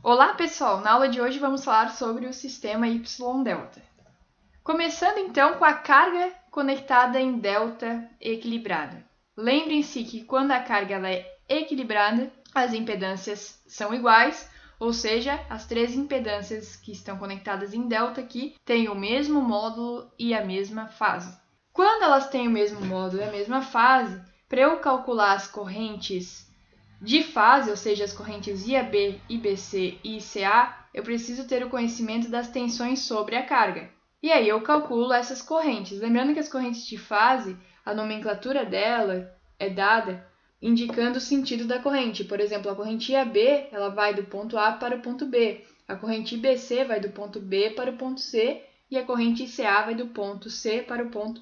Olá pessoal, na aula de hoje vamos falar sobre o sistema Y-delta. Começando então com a carga conectada em delta equilibrada. Lembrem-se que quando a carga ela é equilibrada, as impedâncias são iguais, ou seja, as três impedâncias que estão conectadas em delta aqui têm o mesmo módulo e a mesma fase. Quando elas têm o mesmo módulo e a mesma fase, para eu calcular as correntes de fase, ou seja, as correntes IAB, IBC e ICA, eu preciso ter o conhecimento das tensões sobre a carga. E aí eu calculo essas correntes. Lembrando que as correntes de fase, a nomenclatura dela é dada indicando o sentido da corrente. Por exemplo, a corrente IAB ela vai do ponto A para o ponto B. A corrente IBC vai do ponto B para o ponto C. E a corrente ICA vai do ponto C para o ponto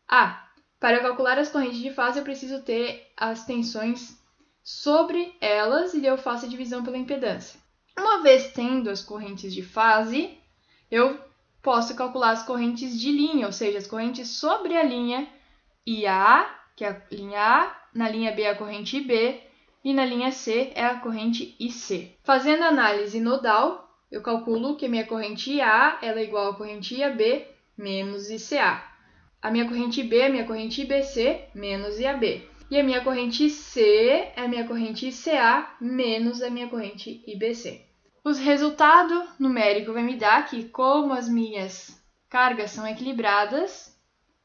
A. Para eu calcular as correntes de fase, eu preciso ter as tensões sobre elas e eu faço a divisão pela impedância. Uma vez tendo as correntes de fase, eu posso calcular as correntes de linha, ou seja, as correntes sobre a linha IA, que é a linha A, na linha B é a corrente IB e na linha C é a corrente IC. Fazendo análise nodal, eu calculo que a minha corrente IA ela é igual à corrente IAB menos ICA. A minha corrente IB é a minha corrente IBC menos IAB. E a minha corrente C é a minha corrente ICA menos a minha corrente IBC. O resultado numérico vai me dar que, como as minhas cargas são equilibradas,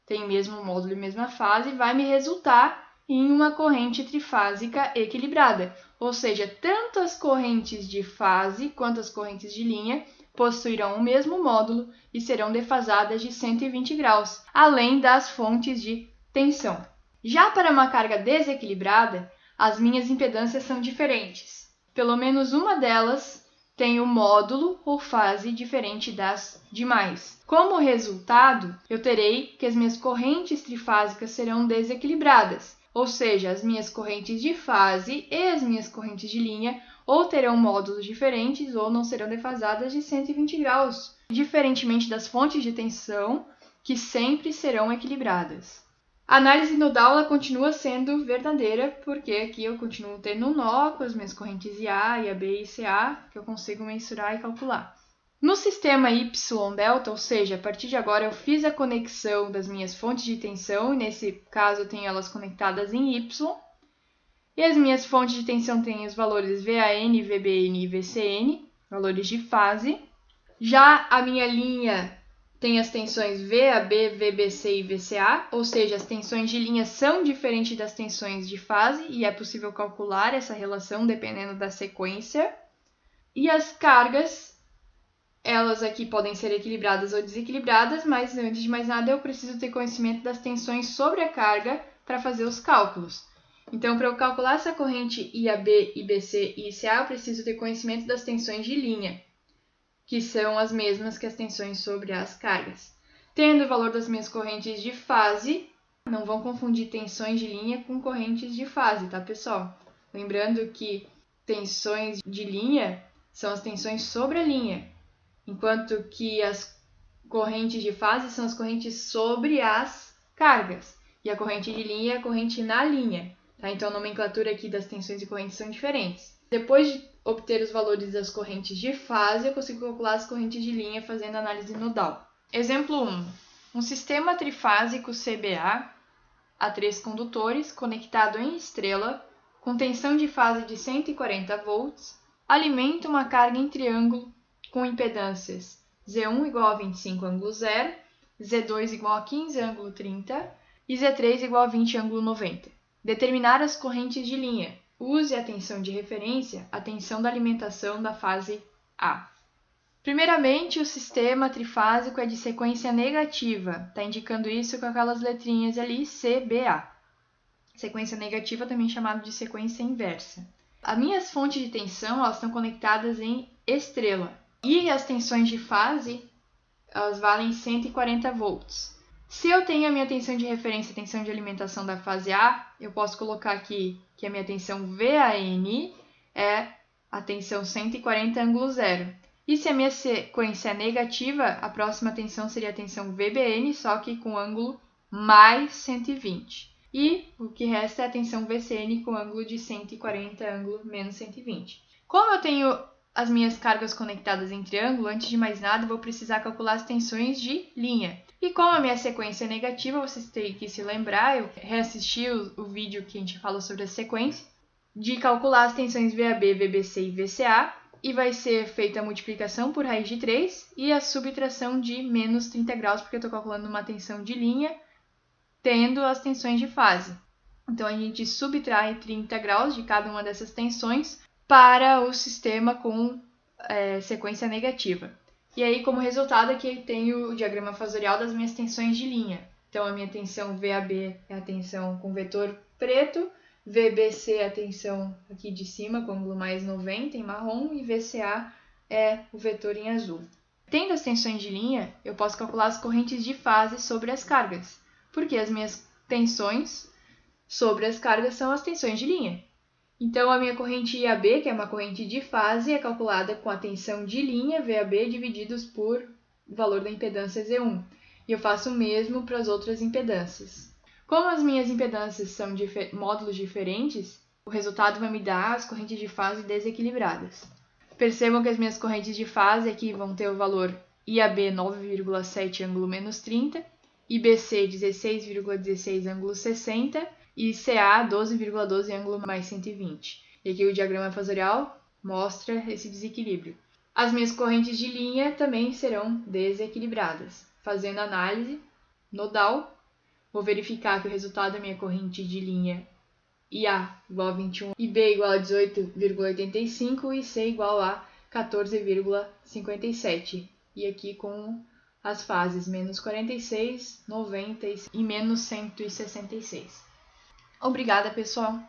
têm o mesmo módulo e mesma fase, vai me resultar em uma corrente trifásica equilibrada. Ou seja, tanto as correntes de fase quanto as correntes de linha possuirão o mesmo módulo e serão defasadas de 120 graus, além das fontes de tensão. Já para uma carga desequilibrada, as minhas impedâncias são diferentes. Pelo menos uma delas tem um módulo ou fase diferente das demais. Como resultado, eu terei que as minhas correntes trifásicas serão desequilibradas, ou seja, as minhas correntes de fase e as minhas correntes de linha ou terão módulos diferentes ou não serão defasadas de 120 graus, diferentemente das fontes de tensão, que sempre serão equilibradas. A análise nodal ela continua sendo verdadeira, porque aqui eu continuo tendo um nó com as minhas correntes IA, IAB e ICA, que eu consigo mensurar e calcular. No sistema Y-delta, ou seja, a partir de agora eu fiz a conexão das minhas fontes de tensão, e nesse caso eu tenho elas conectadas em Y, e as minhas fontes de tensão têm os valores VAN, VBN e VCN, valores de fase. Já a minha linha tem as tensões VAB, VBC e VCA, ou seja, as tensões de linha são diferentes das tensões de fase e é possível calcular essa relação dependendo da sequência. E as cargas, elas aqui podem ser equilibradas ou desequilibradas, mas antes de mais nada eu preciso ter conhecimento das tensões sobre a carga para fazer os cálculos. Então, para eu calcular essa corrente IAB, IBC e ICA, eu preciso ter conhecimento das tensões de linha, que são as mesmas que as tensões sobre as cargas. Tendo o valor das minhas correntes de fase, não vão confundir tensões de linha com correntes de fase, tá, pessoal? Lembrando que tensões de linha são as tensões sobre a linha, enquanto que as correntes de fase são as correntes sobre as cargas. E a corrente de linha é a corrente na linha, tá? Então a nomenclatura aqui das tensões e correntes são diferentes. Depois de obter os valores das correntes de fase, eu consigo calcular as correntes de linha fazendo análise nodal. Exemplo 1. Um sistema trifásico CBA a 3 condutores conectado em estrela com tensão de fase de 140 volts alimenta uma carga em triângulo com impedâncias Z1 igual a 25 ângulo 0, Z2 igual a 15 ângulo 30 e Z3 igual a 20 ângulo 90. Determinar as correntes de linha. Use a tensão de referência, a tensão da alimentação da fase A. Primeiramente, o sistema trifásico é de sequência negativa. Está indicando isso com aquelas letrinhas ali, CBA. Sequência negativa também chamada de sequência inversa. As minhas fontes de tensão elas estão conectadas em estrela. E as tensões de fase elas valem 140 volts. Se eu tenho a minha tensão de referência, a tensão de alimentação da fase A, eu posso colocar aqui que a minha tensão VAN é a tensão 140 ângulo 0. E se a minha sequência é negativa, a próxima tensão seria a tensão VBN, só que com ângulo mais 120. E o que resta é a tensão VCN com ângulo de 140, ângulo menos 120. Como eu tenho as minhas cargas conectadas em triângulo, antes de mais nada, eu vou precisar calcular as tensões de linha. E como a minha sequência é negativa, vocês têm que se lembrar, eu reassisti o vídeo que a gente falou sobre a sequência, de calcular as tensões VAB, VBC e VCA, e vai ser feita a multiplicação por raiz de 3 e a subtração de menos 30 graus, porque eu estou calculando uma tensão de linha, tendo as tensões de fase. Então, a gente subtrai 30 graus de cada uma dessas tensões para o sistema com sequência negativa. E aí, como resultado, aqui tem o diagrama fasorial das minhas tensões de linha. Então, a minha tensão VAB é a tensão com vetor preto, VBC é a tensão aqui de cima, com ângulo mais 90 em marrom, e VCA é o vetor em azul. Tendo as tensões de linha, eu posso calcular as correntes de fase sobre as cargas, porque as minhas tensões sobre as cargas são as tensões de linha. Então, a minha corrente IAB, que é uma corrente de fase, é calculada com a tensão de linha, VAB, divididos por o valor da impedância Z1. E eu faço o mesmo para as outras impedâncias. Como as minhas impedâncias são de módulos diferentes, o resultado vai me dar as correntes de fase desequilibradas. Percebam que as minhas correntes de fase aqui vão ter o valor IAB 9,7 ângulo menos 30, IBC 16,16 ângulo 60 e CA 12,12 ângulo mais 120. E aqui o diagrama fasorial mostra esse desequilíbrio. As minhas correntes de linha também serão desequilibradas. Fazendo análise nodal, vou verificar que o resultado da minha corrente de linha IA igual a 21, IB igual a 18,85 e C igual a 14,57. E aqui com as fases menos 46, 90 e menos 166. Obrigada, pessoal!